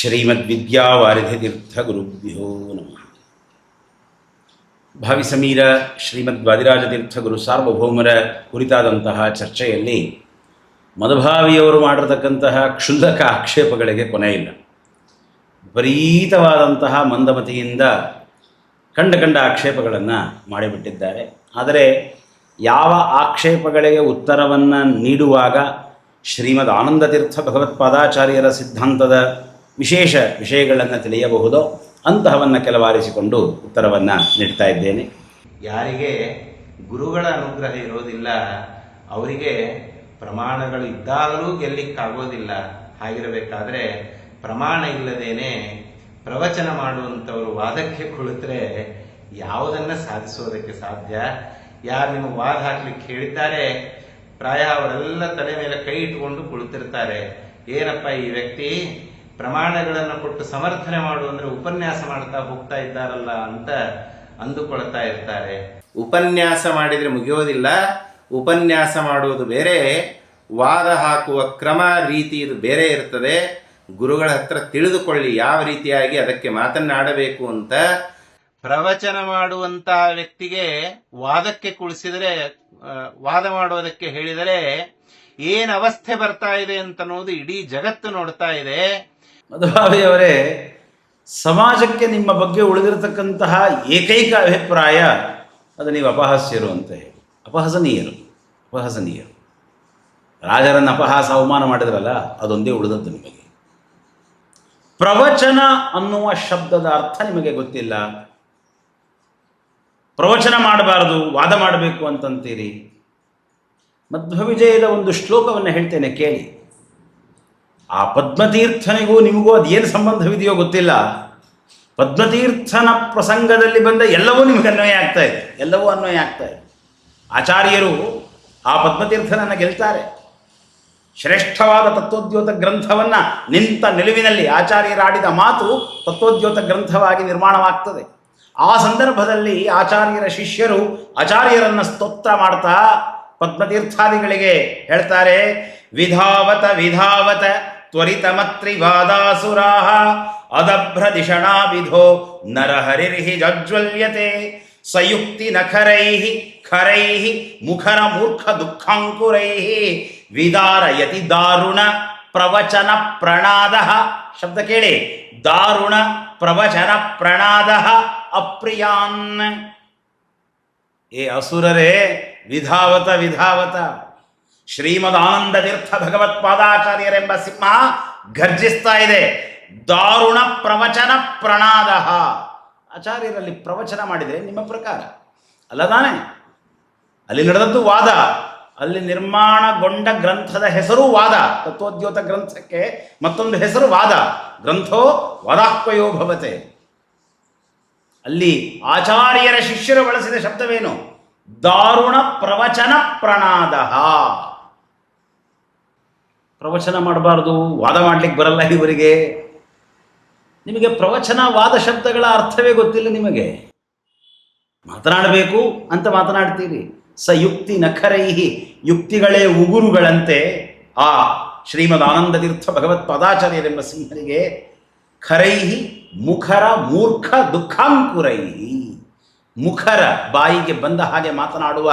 ಶ್ರೀಮದ್ವಿದ್ಯಾವಾರಿಧಿತೀರ್ಥಗುರುಭ್ಯೋ ನಮಃ. ಭಾವಿಸಮೀರ ಶ್ರೀಮದ್ವಾದಿರಾಜತೀರ್ಥಗುರು ಸಾರ್ವಭೌಮರ ಕುರಿತಾದಂತಹ ಚರ್ಚೆಯಲ್ಲಿ ಮದಭಾವಿಯವರು ಮಾಡಿರತಕ್ಕಂತಹ ಕ್ಷುಲ್ಲಕ ಆಕ್ಷೇಪಗಳಿಗೆ ಕೊನೆಯಿಲ್ಲ. ವಿಪರೀತವಾದಂತಹ ಮಂದಮತಿಯಿಂದ ಕಂಡ ಆಕ್ಷೇಪಗಳನ್ನು ಮಾಡಿಬಿಟ್ಟಿದ್ದಾರೆ. ಆದರೆ ಯಾವ ಆಕ್ಷೇಪಗಳಿಗೆ ಉತ್ತರವನ್ನು ನೀಡುವಾಗ ಶ್ರೀಮದ್ ಆನಂದತೀರ್ಥ ಭಗವತ್ಪಾದಾಚಾರ್ಯರ ಸಿದ್ಧಾಂತದ ವಿಶೇಷ ವಿಷಯಗಳನ್ನು ತಿಳಿಯಬಹುದೋ ಅಂತಹವನ್ನು ಕೆಲವಾರಿಸಿಕೊಂಡು ಉತ್ತರವನ್ನು ನೀಡ್ತಾ ಇದ್ದೇನೆ. ಯಾರಿಗೆ ಗುರುಗಳ ಅನುಗ್ರಹ ಇರೋದಿಲ್ಲ ಅವರಿಗೆ ಪ್ರಮಾಣಗಳು ಇದ್ದಾಗಲೂ ಗೆಲ್ಲಿಕ್ಕಾಗೋದಿಲ್ಲ. ಹಾಗಿರಬೇಕಾದ್ರೆ ಪ್ರಮಾಣ ಇಲ್ಲದೇನೆ ಪ್ರವಚನ ಮಾಡುವಂಥವರು ವಾದಕ್ಕೆ ಕುಳಿತರೆ ಯಾವುದನ್ನು ಸಾಧಿಸೋದಕ್ಕೆ ಸಾಧ್ಯ? ಯಾರು ನಿಮಗೆ ವಾದ ಹಾಕ್ಲಿಕ್ಕೆ ಹೇಳಿದ್ದಾರೆ ಪ್ರಾಯ ಅವರೆಲ್ಲ ತಲೆ ಮೇಲೆ ಕೈ ಇಟ್ಕೊಂಡು ಕುಳಿತಿರ್ತಾರೆ. ಏನಪ್ಪ ಈ ವ್ಯಕ್ತಿ ಪ್ರಮಾಣಗಳನ್ನು ಕೊಟ್ಟು ಸಮರ್ಥನೆ ಮಾಡು ಅಂದ್ರೆ ಉಪನ್ಯಾಸ ಮಾಡ್ತಾ ಹೋಗ್ತಾ ಇದ್ದಾರಲ್ಲ ಅಂತ ಅಂದುಕೊಳ್ತಾ ಇರ್ತಾರೆ. ಉಪನ್ಯಾಸ ಮಾಡಿದ್ರೆ ಮುಗಿಯೋದಿಲ್ಲ. ಉಪನ್ಯಾಸ ಮಾಡುವುದು ಬೇರೆ, ವಾದ ಹಾಕುವ ಕ್ರಮ ರೀತಿ ಇದು ಬೇರೆ ಇರ್ತದೆ. ಗುರುಗಳ ಹತ್ರ ತಿಳಿದುಕೊಳ್ಳಿ ಯಾವ ರೀತಿಯಾಗಿ ಅದಕ್ಕೆ ಮಾತನ್ನಾಡಬೇಕು ಅಂತ. ಪ್ರವಚನ ಮಾಡುವಂತಹ ವ್ಯಕ್ತಿಗೆ ವಾದಕ್ಕೆ ಕುಳಿಸಿದರೆ, ವಾದ ಮಾಡೋದಕ್ಕೆ ಹೇಳಿದರೆ ಏನು ಅವಸ್ಥೆ ಬರ್ತಾ ಇದೆ ಅಂತ ಅನ್ನೋದು ಇಡೀ ಜಗತ್ತು ನೋಡ್ತಾ ಇದೆ. ಮಧುಭಾವಿಯವರೇ, ಸಮಾಜಕ್ಕೆ ನಿಮ್ಮ ಬಗ್ಗೆ ಉಳಿದಿರತಕ್ಕಂತಹ ಏಕೈಕ ಅಭಿಪ್ರಾಯ ಅದು ನೀವು ಅಪಹಾಸ್ಯರು ಅಂತ ಹೇಳಿ. ಅಪಹಸನೀಯರು ರಾಜರನ್ನು ಅಪಹಾಸ ಅವಮಾನ ಮಾಡಿದ್ರಲ್ಲ, ಅದೊಂದೇ ಉಳಿದದ್ದು ನಿಮಗೆ. ಪ್ರವಚನ ಅನ್ನುವ ಶಬ್ದದ ಅರ್ಥ ನಿಮಗೆ ಗೊತ್ತಿಲ್ಲ. ಪ್ರವಚನ ಮಾಡಬಾರದು, ವಾದ ಮಾಡಬೇಕು ಅಂತಂತೀರಿ. ಮಧ್ವವಿಜಯದ ಒಂದು ಶ್ಲೋಕವನ್ನು ಹೇಳ್ತೇನೆ ಕೇಳಿ. ಆ ಪದ್ಮತೀರ್ಥನಿಗೂ ನಿಮಗೂ ಅದೇನು ಸಂಬಂಧವಿದೆಯೋ ಗೊತ್ತಿಲ್ಲ. ಪದ್ಮತೀರ್ಥನ ಪ್ರಸಂಗದಲ್ಲಿ ಬಂದ ಎಲ್ಲವೂ ನಿಮಗೆ ಅನ್ವಯ ಆಗ್ತಾ ಇದೆ. ಆಚಾರ್ಯರು ಆ ಪದ್ಮತೀರ್ಥನನ್ನು ಗೆಲ್ತಾರೆ. ಶ್ರೇಷ್ಠವಾದ ತತ್ವೋದ್ಯೋತ ಗ್ರಂಥವನ್ನು ನಿಂತ ನಿಲುವಿನಲ್ಲಿ ಆಚಾರ್ಯರಾಡಿದ ಮಾತು ತತ್ವೋದ್ಯೋತ ಗ್ರಂಥವಾಗಿ ನಿರ್ಮಾಣವಾಗ್ತದೆ. ಆ ಸಂದರ್ಭದಲ್ಲಿ ಆಚಾರ್ಯರ ಶಿಷ್ಯರು ಆಚಾರ್ಯರನ್ನು ಸ್ತೋತ್ರ ಮಾಡ್ತಾ ಪದ್ಮತೀರ್ಥಾದಿಗಳಿಗೆ ಹೇಳ್ತಾರೆ, ವಿಧಾವತ ತ್ವರಿತಮತ್ರಿವಾದಾಸುರಾಹ ಅದಭ್ರದಿಷಣಾ ವಿಧೋ ನರಹರಿರ್ಹಿ ಜಜ್ವಲ್ಯತೆ ಸಯುಕ್ತಿ ನಖರೈಃ ಖರೈಃ ಮುಖರ ಮೂರ್ಖ ದುಃಖಾಂಕುರೈಃ ವಿದಾರಯತಿ ದಾರುಣ ಪ್ರವಚನ ಪ್ರಣಾದಃ. ಶಬ್ದ ಕೇಳಿ, ದಾರುಣ ಪ್ರವಚನ ಪ್ರಣಾದಃ ಅಪ್ರಿಯಾನ್. ಏ ಅಸುರರೇ, ವಿಧಾವತ ಶ್ರೀಮದ್ ಆನಂದತೀರ್ಥ ಭಗವತ್ಪಾದಾಚಾರ್ಯರೆಂಬ ಸಿಂಹ ಗರ್ಜಿಸ್ತಾ ಇದೆ. ದಾರುಣ ಪ್ರವಚನ ಪ್ರಣಾದ. ಆಚಾರ್ಯರಲ್ಲಿ ಪ್ರವಚನ ಮಾಡಿದರೆ ನಿಮ್ಮ ಪ್ರಕಾರ ಅಲ್ಲದಾನೆ? ಅಲ್ಲಿ ನಡೆದದ್ದು ವಾದ, ಅಲ್ಲಿ ನಿರ್ಮಾಣಗೊಂಡ ಗ್ರಂಥದ ಹೆಸರು ವಾದ. ತತ್ವೋದ್ಯೋತ ಗ್ರಂಥಕ್ಕೆ ಮತ್ತೊಂದು ಹೆಸರು ವಾದ. ಗ್ರಂಥೋ ವಾದಾಹ್ವಯೋ ಭವತೆ. ಅಲ್ಲಿ ಆಚಾರ್ಯರ ಶಿಷ್ಯರು ಬಳಸಿದ ಶಬ್ದವೇನು? ದಾರುಣ ಪ್ರವಚನ ಪ್ರಣಾದ. ಪ್ರವಚನ ಮಾಡಬಾರ್ದು, ವಾದ ಮಾಡ್ಲಿಕ್ಕೆ ಬರಲ್ಲ ಇವರಿಗೆ. ನಿಮಗೆ ಪ್ರವಚನ ವಾದ ಶಬ್ದಗಳ ಅರ್ಥವೇ ಗೊತ್ತಿಲ್ಲ. ನಿಮಗೆ ಮಾತನಾಡಬೇಕು ಅಂತ ಮಾತನಾಡ್ತೀರಿ. ಯುಕ್ತಿ ನಖರೈಹಿ, ಯುಕ್ತಿಗಳೇ ಉಗುರುಗಳಂತೆ ಆ ಶ್ರೀಮದ್ ಆನಂದತೀರ್ಥ ಭಗವತ್ಪಾದಾಚಾರ್ಯರೆಂಬ ಸಿಂಹನಿಗೆ ಖರೈಹಿ ಮುಖರ ಮೂರ್ಖ ದುಃಖಾಂಕುರೈಹಿ. ಮುಖರ, ಬಾಯಿಗೆ ಬಂದ ಹಾಗೆ ಮಾತನಾಡುವ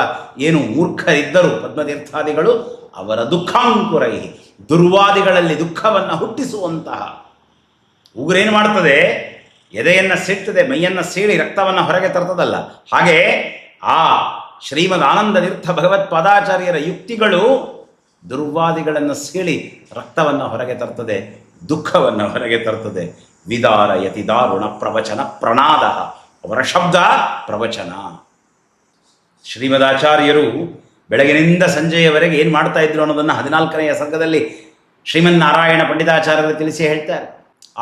ಏನು ಮೂರ್ಖರಿದ್ದರು ಪದ್ಮತೀರ್ಥಾದಿಗಳು, ಅವರ ದುಃಖಾಂಕುರೈ, ದುರ್ವಾದಿಗಳಲ್ಲಿ ದುಃಖವನ್ನು ಹುಟ್ಟಿಸುವಂತಹ ಉಗುರೇನು ಮಾಡ್ತದೆ? ಎದೆಯನ್ನು ಸಿಡ್ತದೆ, ಮೈಯನ್ನು ಸೀಳಿ ರಕ್ತವನ್ನು ಹೊರಗೆ ತರ್ತದಲ್ಲ. ಹಾಗೆ ಆ ಶ್ರೀಮದ್ ಆನಂದತೀರ್ಥ ಭಗವತ್ಪಾದಾಚಾರ್ಯರ ಯುಕ್ತಿಗಳು ದುರ್ವಾದಿಗಳನ್ನು ಸೀಳಿ ರಕ್ತವನ್ನು ಹೊರಗೆ ತರ್ತದೆ, ದುಃಖವನ್ನು ಹೊರಗೆ ತರ್ತದೆ. ವಿದಾರಯತಿ ದಾರುಣ ಪ್ರವಚನ ಪ್ರಣಾದ. ಅವರ ಶಬ್ದ ಪ್ರವಚನ. ಶ್ರೀಮದಾಚಾರ್ಯರು ಬೆಳಗಿನಿಂದ ಸಂಜೆಯವರೆಗೆ ಏನು ಮಾಡ್ತಾ ಇದ್ರು ಅನ್ನೋದನ್ನು 14ನೆಯ ಸರ್ಗದಲ್ಲಿ ಶ್ರೀಮನ್ನಾರಾಯಣ ಪಂಡಿತಾಚಾರ್ಯರು ತಿಳಿಸಿ ಹೇಳ್ತಾರೆ.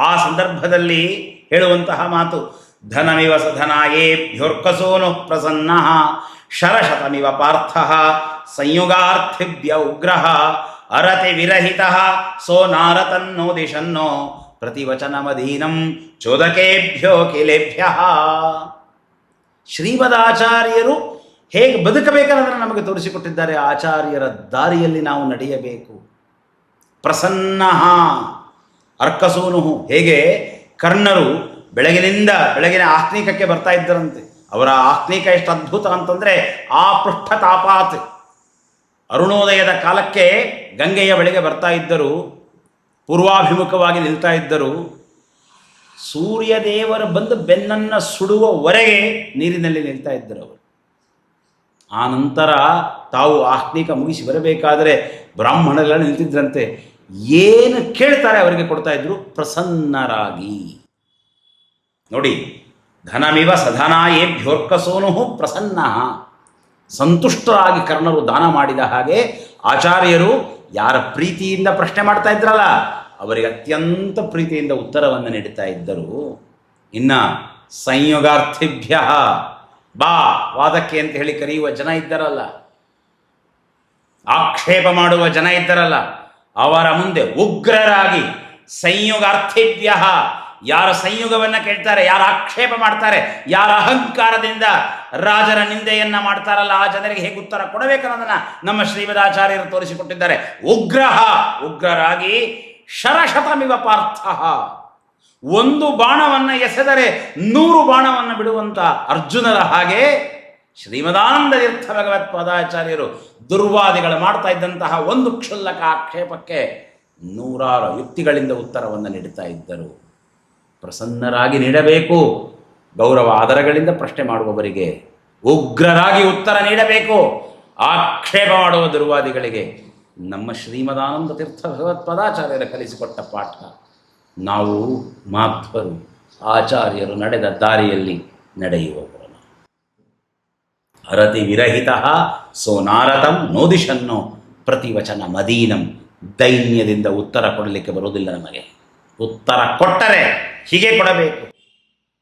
ಆ ಸಂದರ್ಭದಲ್ಲಿ ಹೇಳುವಂತಹ ಮಾತು, ಧನಮಿವ ಸಧನಾಯೇಭ್ಯೋರ್ಕಸೋನು ಪ್ರಸನ್ನ ಶರಶತಮಿವ ಪಾರ್ಥ ಸಂಯುಗಾರ್ಥಿಭ್ಯ ಉಗ್ರಹ ಅರತಿ ವಿರಹಿತ ಸೋ ನಾರತನ್ನೋ ದಿಶನ್ನೋ ಪ್ರತಿವಚನಮಧೀನಂ ಚೋದಕೇಭ್ಯೋ ಕಿಲೇಭ್ಯ. ಶ್ರೀಮದಾಚಾರ್ಯರು ಹೇಗೆ ಬದುಕಬೇಕನ್ನೋದನ್ನು ನಮಗೆ ತೋರಿಸಿಕೊಟ್ಟಿದ್ದಾರೆ. ಆಚಾರ್ಯರ ದಾರಿಯಲ್ಲಿ ನಾವು ನಡೆಯಬೇಕು. ಪ್ರಸನ್ನ, ಅರ್ಕಸೂನು, ಹೇಗೆ ಕರ್ಣರು ಬೆಳಗಿನ ಆಹ್ನಿಕಕ್ಕೆ ಬರ್ತಾ ಇದ್ದರಂತೆ. ಅವರ ಆಹ್ನಿಕ ಎಷ್ಟು ಅದ್ಭುತ ಅಂತಂದರೆ ಆ ಪೃಷ್ಠ ತಾಪಾತ್, ಅರುಣೋದಯದ ಕಾಲಕ್ಕೆ ಗಂಗೆಯ ಬಳಿಗೆ ಬರ್ತಾ ಇದ್ದರು, ಪೂರ್ವಾಭಿಮುಖವಾಗಿ ನಿಲ್ತಾ ಇದ್ದರು. ಸೂರ್ಯದೇವರು ಬಂದು ಬೆನ್ನನ್ನು ಸುಡುವವರೆಗೆ ನೀರಿನಲ್ಲಿ ನಿಲ್ತಾ ಇದ್ದರು ಅವರು. ಆ ನಂತರ ತಾವು ಆಹ್ನಿಕ ಮುಗಿಸಿ ಬರಬೇಕಾದರೆ ಬ್ರಾಹ್ಮಣರೆಲ್ಲ ನಿಲ್ತಿದ್ರಂತೆ. ಏನು ಕೇಳ್ತಾರೆ ಅವರಿಗೆ ಕೊಡ್ತಾ ಇದ್ರು, ಪ್ರಸನ್ನರಾಗಿ. ನೋಡಿ, ಧನಮಿವ ಸಧನಾಯೇಭ್ಯೋರ್ಕಸೋನು ಪ್ರಸನ್ನ, ಸಂತುಷ್ಟರಾಗಿ ಕರ್ಣರು ದಾನ ಮಾಡಿದ ಹಾಗೆ ಆಚಾರ್ಯರು ಯಾರ ಪ್ರೀತಿಯಿಂದ ಪ್ರಶ್ನೆ ಮಾಡ್ತಾ ಇದ್ರಲ್ಲ ಅವರಿಗೆ ಅತ್ಯಂತ ಪ್ರೀತಿಯಿಂದ ಉತ್ತರವನ್ನು ನೀಡುತ್ತಾ ಇದ್ದರು. ಇನ್ನು ಸಂಯೋಗಾರ್ಥಿಭ್ಯ ಬಾ ವಾದಕ್ಕೆ ಅಂತ ಹೇಳಿ ಕರೆಯುವ ಜನ ಇದ್ದರಲ್ಲ, ಆಕ್ಷೇಪ ಮಾಡುವ ಜನ ಇದ್ದರಲ್ಲ, ಅವರ ಮುಂದೆ ಉಗ್ರರಾಗಿ ಸಂಯೋಗಾರ್ಥಿಭ್ಯ, ಯಾರ ಸಂಯೋಗವನ್ನು ಕೇಳ್ತಾರೆ, ಯಾರ ಆಕ್ಷೇಪ ಮಾಡ್ತಾರೆ, ಯಾರ ಅಹಂಕಾರದಿಂದ ರಾಜರ ನಿಂದೆಯನ್ನ ಮಾಡ್ತಾರಲ್ಲ ಆ ಜನರಿಗೆ ಹೇಗೆ ಉತ್ತರ ಕೊಡಬೇಕನ್ನೋದನ್ನು ನಮ್ಮ ಶ್ರೀಮದಾಚಾರ್ಯರು ತೋರಿಸಿಕೊಟ್ಟಿದ್ದಾರೆ. ಉಗ್ರರಾಗಿ ಶರಶತಮಿವ ಪಾರ್ಥ, ಒಂದು ಬಾಣವನ್ನು ಎಸೆದರೆ 100 ಬಾಣವನ್ನು ಬಿಡುವಂಥ ಅರ್ಜುನರ ಹಾಗೆ ಶ್ರೀಮದಾನಂದ ತೀರ್ಥ ಭಗವತ್ಪಾದಾಚಾರ್ಯರು ದುರ್ವಾದಿಗಳು ಮಾಡ್ತಾ ಇದ್ದಂತಹ ಒಂದು ಕ್ಷುಲ್ಲಕ ಆಕ್ಷೇಪಕ್ಕೆ 100 ಯುಕ್ತಿಗಳಿಂದ ಉತ್ತರವನ್ನು ನೀಡುತ್ತಾ ಇದ್ದರು. ಪ್ರಸನ್ನರಾಗಿ ನೀಡಬೇಕು, ಗೌರವ ಆದರಗಳಿಂದ ಪ್ರಶ್ನೆ ಮಾಡುವವರಿಗೆ. ಉಗ್ರರಾಗಿ ಉತ್ತರ ನೀಡಬೇಕು, ಆಕ್ಷೇಪ ಮಾಡುವ ದುರ್ವಾದಿಗಳಿಗೆ. ನಮ್ಮ ಶ್ರೀಮದಾನಂದ ತೀರ್ಥ ಭಗವತ್ಪಾದಾಚಾರ್ಯರ ಕಲಿಸಿಕೊಟ್ಟ ಪಾಠ. ನಾವು ಮಾಧ್ವರು, ಆಚಾರ್ಯರು ನಡೆದ ದಾರಿಯಲ್ಲಿ ನಡೆಯುವವರು. ಅರತಿ ವಿರಹಿತ ಸೋನಾರತಂ ನೋದಿಶನ್ನೋ ಪ್ರತಿವಚನ ಮದೀನಂ. ದೈನ್ಯದಿಂದ ಉತ್ತರ ಕೊಡಲಿಕ್ಕೆ ಬರುವುದಿಲ್ಲ ನಮಗೆ. ಉತ್ತರ ಕೊಟ್ಟರೆ ಹೀಗೆ ಕೊಡಬೇಕು.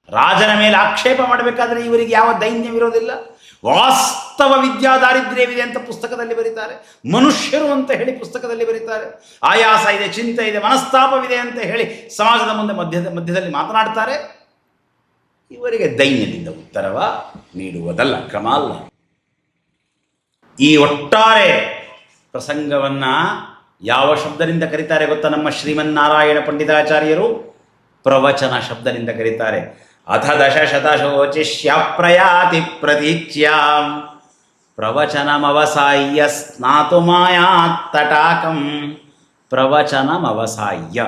ರಾಜನ ಮೇಲೆ ಆಕ್ಷೇಪ ಮಾಡಬೇಕಾದ್ರೆ ಇವರಿಗೆ ಯಾವ ದೈನ್ಯವಿರೋದಿಲ್ಲ. ವಾಸ್ತವ ವಿದ್ಯಾ ದಾರಿದ್ರ್ಯವಿದೆ ಅಂತ ಪುಸ್ತಕದಲ್ಲಿ ಬರೀತಾರೆ, ಮನುಷ್ಯರು ಅಂತ ಹೇಳಿ ಪುಸ್ತಕದಲ್ಲಿ ಬರೀತಾರೆ. ಆಯಾಸ ಇದೆ, ಚಿಂತೆ ಇದೆ, ಮನಸ್ತಾಪವಿದೆ ಅಂತ ಹೇಳಿ ಸಮಾಜದ ಮುಂದೆ ಮಧ್ಯದಲ್ಲಿ ಮಾತನಾಡ್ತಾರೆ. ಇವರಿಗೆ ದೈನ್ಯದಿಂದ ಉತ್ತರವ ನೀಡುವುದಲ್ಲ, ಕ್ರಮ ಅಲ್ಲ. ಈ ಒಟ್ಟಾರೆ ಪ್ರಸಂಗವನ್ನು ಯಾವ ಶಬ್ದದಿಂದ ಕರೀತಾರೆ ಗೊತ್ತಾ ನಮ್ಮ ಶ್ರೀಮನ್ನಾರಾಯಣ ಪಂಡಿತಾಚಾರ್ಯರು? ಪ್ರವಚನ ಶಬ್ದದಿಂದ ಕರೀತಾರೆ. ಅಥ ದಶಶತಶೋಚಿಷ್ಯ ಪ್ರಯಾತಿ ಪ್ರತೀಚ್ಯಾಂ ಪ್ರವಚನಮವಸಾಯ್ಯ ಸ್ನಾತು ಮಾಯಾತ್ ತಟಾಕಂ. ಪ್ರವಚನಮವಸಾಯ್ಯ,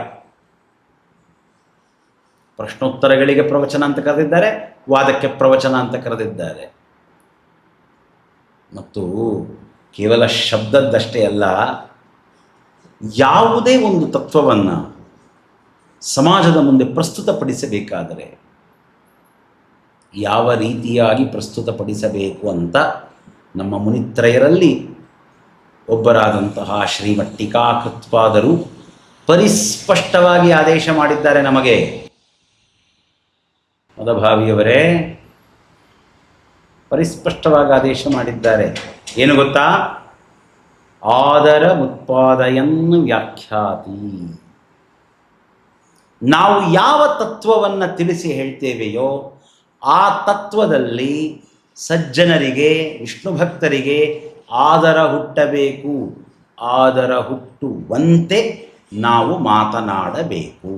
ಪ್ರಶ್ನೋತ್ತರಗಳಿಗೆ ಪ್ರವಚನ ಅಂತ ಕರೆದಿದ್ದಾರೆ, ವಾದಕ್ಕೆ ಪ್ರವಚನ ಅಂತ ಕರೆದಿದ್ದಾರೆ. ಮತ್ತು ಕೇವಲ ಶಬ್ದದ್ದಷ್ಟೇ ಅಲ್ಲ, ಯಾವುದೇ ಒಂದು ತತ್ವವನ್ನು ಸಮಾಜದ ಮುಂದೆ ಪ್ರಸ್ತುತಪಡಿಸಬೇಕಾದರೆ ಯಾವ ರೀತಿಯಾಗಿ ಪ್ರಸ್ತುತಪಡಿಸಬೇಕು ಅಂತ ನಮ್ಮ ಮುನಿತ್ರಯರಲ್ಲಿ ಒಬ್ಬರಾದಂತಹ ಶ್ರೀಮಟ್ಟಿಕಾಕೃತ್ಪಾದರು ಪರಿಸ್ಪಷ್ಟವಾಗಿ ಆದೇಶ ಮಾಡಿದ್ದಾರೆ ನಮಗೆ. ಮದಭಾವಿಯವರೇ ಪರಿಸ್ಪಷ್ಟವಾಗಿ ಆದೇಶ ಮಾಡಿದ್ದಾರೆ. ಏನು ಗೊತ್ತಾ? ಆದರ ಮುತ್ಪಾದಯನ್ನು ವ್ಯಾಖ್ಯಾತಿ. ನಾವು ಯಾವ ತತ್ವವನ್ನು ತಿಳಿಸಿ ಹೇಳ್ತೇವೆಯೋ ಆ ತತ್ವದಲ್ಲಿ ಸಜ್ಜನರಿಗೆ, ವಿಷ್ಣು ಭಕ್ತರಿಗೆ ಆದರ ಹುಟ್ಟಬೇಕು. ಆದರ ಹುಟ್ಟುವಂತೆ ನಾವು ಮಾತನಾಡಬೇಕು.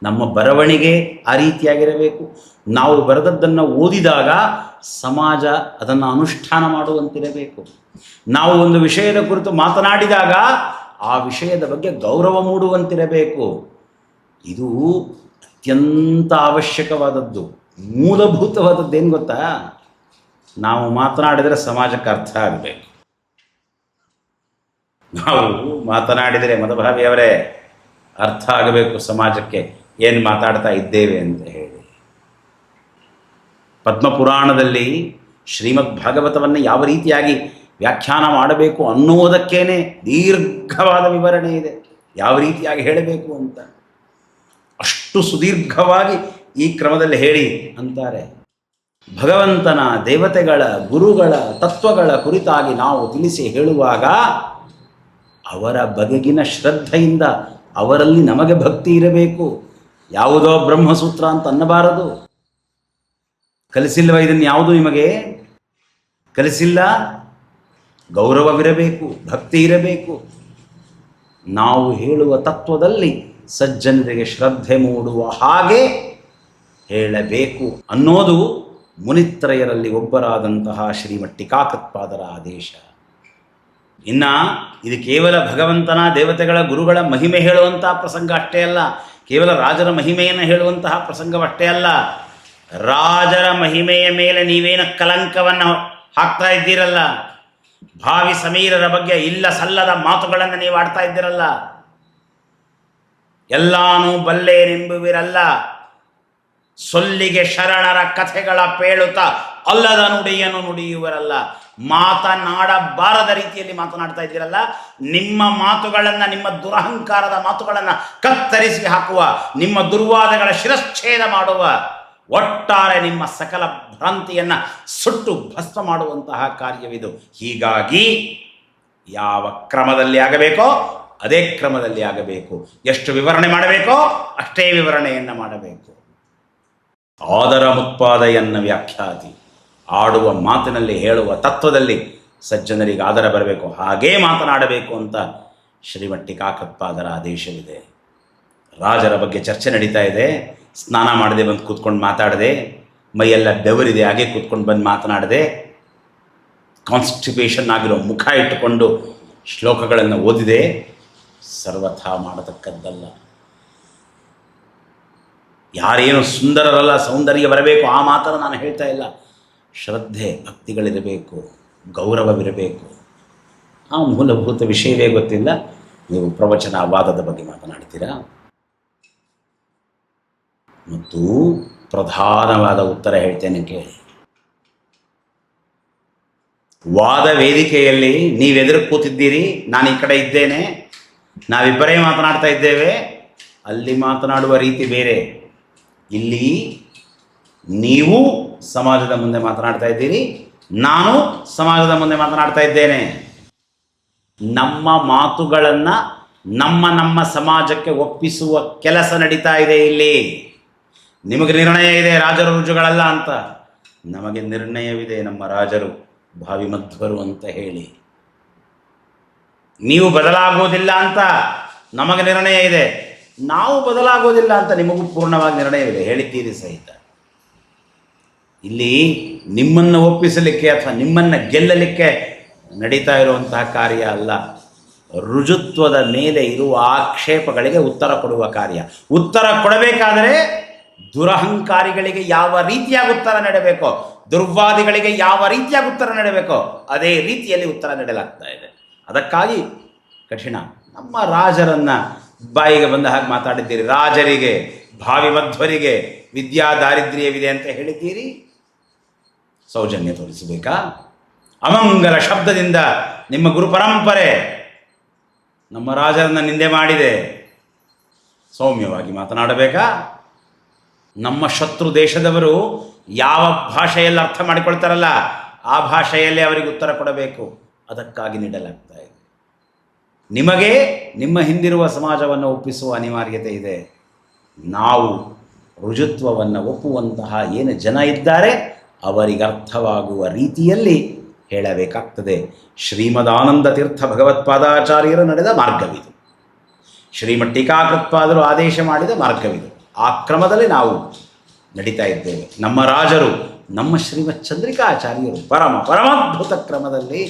ನಮ್ಮ ಬರವಣಿಗೆ ಆ ರೀತಿಯಾಗಿರಬೇಕು. ನಾವು ಬರೆದದ್ದನ್ನು ಓದಿದಾಗ ಸಮಾಜ ಅದನ್ನು ಅನುಷ್ಠಾನ ಮಾಡುವಂತಿರಬೇಕು. ನಾವು ಒಂದು ವಿಷಯದ ಕುರಿತು ಮಾತನಾಡಿದಾಗ ಆ ವಿಷಯದ ಬಗ್ಗೆ ಗೌರವ ಮೂಡುವಂತಿರಬೇಕು. ಇದು ಅತ್ಯಂತ ಅವಶ್ಯಕವಾದದ್ದು, ಮೂಲಭೂತವಾದದ್ದು. ಏನು ಗೊತ್ತಾ? ನಾವು ಮಾತನಾಡಿದರೆ ಸಮಾಜಕ್ಕೆ ಅರ್ಥ ಆಗಬೇಕು. ನಾವು ಮಾತನಾಡಿದರೆ ಮದಭಾವಿಯವರೇ ಅರ್ಥ ಆಗಬೇಕು ಸಮಾಜಕ್ಕೆ ಏನು ಮಾತಾಡ್ತಾ ಇದ್ದೇವೆ ಅಂತ ಹೇಳಿ. ಪದ್ಮಪುರಾಣದಲ್ಲಿ ಶ್ರೀಮದ್ ಭಾಗವತವನ್ನು ಯಾವ ರೀತಿಯಾಗಿ ವ್ಯಾಖ್ಯಾನ ಮಾಡಬೇಕು ಅನ್ನುವುದಕ್ಕೇನೆ ದೀರ್ಘವಾದ ವಿವರಣೆ ಇದೆ, ಯಾವ ರೀತಿಯಾಗಿ ಹೇಳಬೇಕು ಅಂತ. ಅಷ್ಟು ಸುದೀರ್ಘವಾಗಿ ಈ ಕ್ರಮದಲ್ಲಿ ಹೇಳಿ ಅಂತಾರೆ. ಭಗವಂತನ, ದೇವತೆಗಳ, ಗುರುಗಳ ತತ್ವಗಳ ಕುರಿತಾಗಿ ನಾವು ತಿಳಿಸಿ ಹೇಳುವಾಗ ಅವರ ಬಗೆಗಿನ ಶ್ರದ್ಧೆಯಿಂದ ಅವರಲ್ಲಿ ನಮಗೆ ಭಕ್ತಿ ಇರಬೇಕು. ಯಾವುದೋ ಬ್ರಹ್ಮಸೂತ್ರ ಅಂತ ಅನ್ನಬಾರದು. ಕಲಿಸಿಲ್ವ ಇದನ್ನು? ಯಾವುದು ನಿಮಗೆ ಕಲಿಸಿಲ್ಲ? ಗೌರವವಿರಬೇಕು, ಭಕ್ತಿ ಇರಬೇಕು. ನಾವು ಹೇಳುವ ತತ್ವದಲ್ಲಿ ಸಜ್ಜನರಿಗೆ ಶ್ರದ್ಧೆ ಮೂಡುವ ಹಾಗೆ ಹೇಳಬೇಕು ಅನ್ನೋದು ಮುನಿತ್ರಯರಲ್ಲಿ ಒಬ್ಬರಾದಂತಹ ಶ್ರೀಮಠ್ ಟೀಕಾಕೃತ್ಪಾದರ ಆದೇಶ. ಇನ್ನು ಇದು ಕೇವಲ ಭಗವಂತನ, ದೇವತೆಗಳ, ಗುರುಗಳ ಮಹಿಮೆ ಹೇಳುವಂತಹ ಪ್ರಸಂಗ ಅಷ್ಟೇ ಅಲ್ಲ, ಕೇವಲ ರಾಜರ ಮಹಿಮೆಯನ್ನು ಹೇಳುವಂತಹ ಪ್ರಸಂಗವಷ್ಟೇ ಅಲ್ಲ. ರಾಜರ ಮಹಿಮೆಯ ಮೇಲೆ ನೀವೇನು ಕಲಂಕವನ್ನು ಹಾಕ್ತಾ ಇದ್ದೀರಲ್ಲ, ಭಾವಿ ಸಮೀರರ ಬಗ್ಗೆ ಇಲ್ಲ ಸಲ್ಲದ ಮಾತುಗಳನ್ನು ನೀವು ಆಡ್ತಾ ಇದ್ದೀರಲ್ಲ, ಎಲ್ಲಾನೂ ಬಲ್ಲೇನೆಂಬುವಿರಲ್ಲ, ಸೊಲ್ಲಿಗೆ ಶರಣರ ಕಥೆಗಳ ಪೇಳುತ್ತ ಅಲ್ಲದ ನುಡಿಯನ್ನು ನುಡಿಯುವರಲ್ಲ, ಮಾತನಾಡಬಾರದ ರೀತಿಯಲ್ಲಿ ಮಾತನಾಡ್ತಾ ಇದ್ದೀರಲ್ಲ. ನಿಮ್ಮ ಮಾತುಗಳನ್ನು, ನಿಮ್ಮ ದುರಹಂಕಾರದ ಮಾತುಗಳನ್ನು ಕತ್ತರಿಸಿ ಹಾಕುವ, ನಿಮ್ಮ ದುರ್ವಾದಗಳ ಶಿರಚ್ಛೇದ ಮಾಡುವ, ಒಟ್ಟಾರೆ ನಿಮ್ಮ ಸಕಲ ಭ್ರಾಂತಿಯನ್ನು ಸುಟ್ಟು ಭಸ್ಮ ಮಾಡುವಂತಹ ಕಾರ್ಯವಿದು. ಹೀಗಾಗಿ ಯಾವ ಕ್ರಮದಲ್ಲಿ ಆಗಬೇಕೋ ಅದೇ ಕ್ರಮದಲ್ಲಿ ಆಗಬೇಕು. ಎಷ್ಟು ವಿವರಣೆ ಮಾಡಬೇಕೋ ಅಷ್ಟೇ ವಿವರಣೆಯನ್ನು ಮಾಡಬೇಕು. ಆದರ ಮುತ್ಪಾದೆಯನ್ನ ವ್ಯಾಖ್ಯಾತಿ, ಆಡುವ ಮಾತಿನಲ್ಲಿ, ಹೇಳುವ ತತ್ವದಲ್ಲಿ ಸಜ್ಜನರಿಗೆ ಆದರ ಬರಬೇಕು, ಹಾಗೇ ಮಾತನಾಡಬೇಕು ಅಂತ ಶ್ರೀಮಠ್ ಟೀಕಾಕೃತ್ಪಾದರ ಆದೇಶವಿದೆ. ರಾಜರ ಬಗ್ಗೆ ಚರ್ಚೆ ನಡೀತಾ ಇದೆ, ಸ್ನಾನ ಮಾಡದೆ ಬಂದು ಕೂತ್ಕೊಂಡು ಮಾತಾಡದೆ, ಮೈಯೆಲ್ಲ ಬೆವರಿದೆ ಹಾಗೆ ಕೂತ್ಕೊಂಡು ಬಂದು ಮಾತನಾಡದೆ, ಕಾನ್ಸ್ಟಿಪೇಷನ್ ಆಗಿರೋ ಮುಖ ಇಟ್ಟುಕೊಂಡು ಶ್ಲೋಕಗಳನ್ನು ಓದಿದೆ, ಸರ್ವಥಾ ಮಾಡತಕ್ಕದ್ದಲ್ಲ. ಯಾರೇನು ಸುಂದರರಲ್ಲ, ಸೌಂದರ್ಯ ಬರಬೇಕು ಆ ಮಾತನ್ನು ನಾನು ಹೇಳ್ತಾ ಇಲ್ಲ. ಶ್ರದ್ಧೆ ಭಕ್ತಿಗಳಿರಬೇಕು, ಗೌರವವಿರಬೇಕು. ಆ ಮೂಲಭೂತ ವಿಷಯವೇ ಗೊತ್ತಿಲ್ಲ, ನೀವು ಪ್ರವಚನ ವಾದದ ಬಗ್ಗೆ ಮಾತನಾಡ್ತೀರಾ. ಮತ್ತು ಪ್ರಧಾನವಾದ ಉತ್ತರ ಹೇಳ್ತೇನೆ ಕೇಳಿ. ವಾದ ವೇದಿಕೆಯಲ್ಲಿ ನೀವೆದುರು ಕೂತಿದ್ದೀರಿ, ನಾನು ಈ ಕಡೆ ಇದ್ದೇನೆ, ನಾವಿಬ್ಬರೇ ಮಾತನಾಡ್ತಾ ಇದ್ದೇವೆ. ಅಲ್ಲಿ ಮಾತನಾಡುವ ರೀತಿ ಬೇರೆ, ಇಲ್ಲಿ ನೀವು ಸಮಾಜದ ಮುಂದೆ ಮಾತನಾಡ್ತಾ ಇದ್ದೀರಿ, ನಾನು ಸಮಾಜದ ಮುಂದೆ ಮಾತನಾಡ್ತಾ ಇದ್ದೇನೆ. ನಮ್ಮ ಮಾತುಗಳನ್ನು ನಮ್ಮ ಸಮಾಜಕ್ಕೆ ಒಪ್ಪಿಸುವ ಕೆಲಸ ನಡೀತಾ ಇದೆ ಇಲ್ಲಿ. ನಿಮಗೆ ನಿರ್ಣಯ ಇದೆ ರಾಜರು ರುಜುಗಳಲ್ಲ ಅಂತ, ನಮಗೆ ನಿರ್ಣಯವಿದೆ ನಮ್ಮ ರಾಜರು ಭಾವಿ ಮಧ್ವರು ಅಂತ ಹೇಳಿ. ನೀವು ಬದಲಾಗೋದಿಲ್ಲ ಅಂತ ನಮಗೆ ನಿರ್ಣಯ ಇದೆ, ನಾವು ಬದಲಾಗೋದಿಲ್ಲ ಅಂತ ನಿಮಗೂ ಪೂರ್ಣವಾಗಿ ನಿರ್ಣಯವಿದೆ, ಹೇಳಿದ್ದೀರಿ ಸಹಿತ. ಇಲ್ಲಿ ನಿಮ್ಮನ್ನು ಒಪ್ಪಿಸಲಿಕ್ಕೆ ಅಥವಾ ನಿಮ್ಮನ್ನು ಗೆಲ್ಲಲಿಕ್ಕೆ ನಡೀತಾ ಇರುವಂತಹ ಕಾರ್ಯ ಅಲ್ಲ, ರುಜುತ್ವದ ಮೇಲೆ ಇರುವ ಆಕ್ಷೇಪಗಳಿಗೆ ಉತ್ತರ ಕೊಡುವ ಕಾರ್ಯ. ಉತ್ತರ ಕೊಡಬೇಕಾದರೆ ದುರಹಂಕಾರಿಗಳಿಗೆ ಯಾವ ರೀತಿಯಾಗಿ ಉತ್ತರ ನೀಡಬೇಕೋ, ದುರ್ವಾದಿಗಳಿಗೆ ಯಾವ ರೀತಿಯಾಗಿ ಉತ್ತರ ನೀಡಬೇಕೋ ಅದೇ ರೀತಿಯಲ್ಲಿ ಉತ್ತರ ನೀಡಲಾಗ್ತಾ ಇದೆ. ಅದಕ್ಕಾಗಿ ಕಠಿಣ. ನಮ್ಮ ರಾಜರನ್ನು ಬಾಯಿಗೆ ಬಂದ ಹಾಗೆ ಮಾತಾಡಿದ್ದೀರಿ, ರಾಜರಿಗೆ ಭಾವಿ ಮಧ್ವರಿಗೆ ವಿದ್ಯಾ ದಾರಿದ್ರ್ಯವಿದೆ ಅಂತ ಹೇಳಿದ್ದೀರಿ. ಸೌಜನ್ಯ ತೋರಿಸಬೇಕಾ? ಅಮಂಗಲ ಶಬ್ದದಿಂದ ನಿಮ್ಮ ಗುರು ಪರಂಪರೆ ನಮ್ಮ ರಾಜರನ್ನು ನಿಂದೆ ಮಾಡಿದೆ, ಸೌಮ್ಯವಾಗಿ ಮಾತನಾಡಬೇಕಾ? ನಮ್ಮ ಶತ್ರು ದೇಶದವರು ಯಾವ ಭಾಷೆಯಲ್ಲಿ ಅರ್ಥ ಮಾಡಿಕೊಳ್ತಾರಲ್ಲ ಆ ಭಾಷೆಯಲ್ಲೇ ಅವರಿಗೆ ಉತ್ತರ ಕೊಡಬೇಕು. ಅದಕ್ಕಾಗಿ ನೀಡಲಾಗ್ತಾ ಇದೆ. ನಿಮಗೆ ನಿಮ್ಮ ಹಿಂದಿರುವ ಸಮಾಜವನ್ನು ಒಪ್ಪಿಸುವ ಅನಿವಾರ್ಯತೆ ಇದೆ. ನಾವು ರುಜುತ್ವವನ್ನು ಒಪ್ಪುವಂತಹ ಏನು ಜನ ಇದ್ದಾರೆ ಅವರಿಗೆ ಅರ್ಥವಾಗುವ ರೀತಿಯಲ್ಲಿ ಹೇಳಬೇಕಾಗ್ತದೆ. ಶ್ರೀಮದಾನಂದ ತೀರ್ಥ ಭಗವತ್ಪಾದಾಚಾರ್ಯರು ನಡೆದ ಮಾರ್ಗವಿದು, ಶ್ರೀಮಠ್ ಟೀಕಾಕೃತ್ಪಾದರು ಆದೇಶ ಮಾಡಿದ ಮಾರ್ಗವಿದು. ಆ ಕ್ರಮದಲ್ಲಿ ನಾವು ನಡೀತಾ ಇದ್ದೇವೆ. ನಮ್ಮ ರಾಜರು, ನಮ್ಮ ಶ್ರೀಮತ್ ಚಂದ್ರಿಕಾಚಾರ್ಯರು ಪರಮಾದ್ಭುತ ಕ್ರಮದಲ್ಲಿ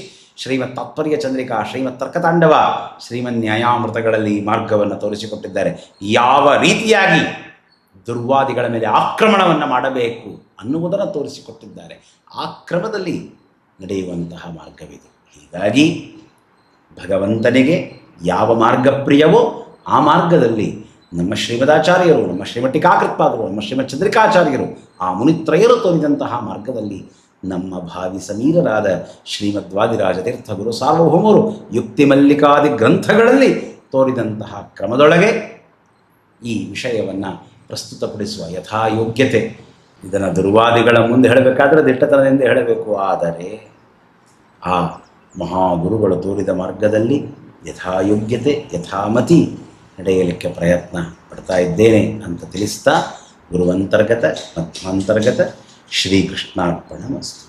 ಶ್ರೀಮತ್ ತಾತ್ಪರ್ಯ ಚಂದ್ರಿಕಾ, ಶ್ರೀಮತ್ ತರ್ಕತಾಂಡವ, ಶ್ರೀಮನ್ ನ್ಯಾಯಾಮೃತಗಳಲ್ಲಿ ಈ ಮಾರ್ಗವನ್ನು ತೋರಿಸಿಕೊಟ್ಟಿದ್ದಾರೆ. ಯಾವ ರೀತಿಯಾಗಿ ದುರ್ವಾದಿಗಳ ಮೇಲೆ ಆಕ್ರಮಣವನ್ನು ಮಾಡಬೇಕು ಅನ್ನುವುದನ್ನು ತೋರಿಸಿಕೊಟ್ಟಿದ್ದಾರೆ. ಆ ಕ್ರಮದಲ್ಲಿ ನಡೆಯುವಂತಹ ಮಾರ್ಗವಿದು. ಹೀಗಾಗಿ ಭಗವಂತನಿಗೆ ಯಾವ ಮಾರ್ಗ ಪ್ರಿಯವೋ ಆ ಮಾರ್ಗದಲ್ಲಿ ನಮ್ಮ ಶ್ರೀಮದಾಚಾರ್ಯರು, ನಮ್ಮ ಶ್ರೀಮಠ್ ಟೀಕಾಕೃತ್ಪಾದರು, ನಮ್ಮ ಶ್ರೀಮತ್ ಚಂದ್ರಿಕಾಚಾರ್ಯರು, ಆ ಮುನಿತ್ರಯರು ತೋರಿದಂತಹ ಮಾರ್ಗದಲ್ಲಿ ನಮ್ಮ ಭಾವಿ ಸಮೀರರಾದ ಶ್ರೀಮದ್ವಾದಿರಾಜ ತೀರ್ಥ ಗುರು ಸಾರ್ವಭೌಮರು ಯುಕ್ತಿ ಮಲ್ಲಿಕಾದಿ ಗ್ರಂಥಗಳಲ್ಲಿ ತೋರಿದಂತಹ ಕ್ರಮದೊಳಗೆ ಈ ವಿಷಯವನ್ನು ಪ್ರಸ್ತುತಪಡಿಸುವ ಯಥಾಯೋಗ್ಯತೆ. ಇದನ್ನು ದುರ್ವಾದಿಗಳ ಮುಂದೆ ಹೇಳಬೇಕಾದ್ರೆ ದಿಟ್ಟತನದಿಂದ ಹೇಳಬೇಕು. ಆದರೆ ಆ ಮಹಾಗುರುಗಳು ತೋರಿದ ಮಾರ್ಗದಲ್ಲಿ ಯಥಾಯೋಗ್ಯತೆ, ಯಥಾಮತಿ ನಡೆಯಲಿಕ್ಕೆ ಪ್ರಯತ್ನ ಪಡ್ತಾ ಇದ್ದೇನೆ ಅಂತ ತಿಳಿಸ್ತಾ ಗುರುವಂತರ್ಗತ ಮಧ್ವಾಂತರ್ಗತ ಶ್ರೀಕೃಷ್ಣಾರ್ಪಣಮಸ್ತು.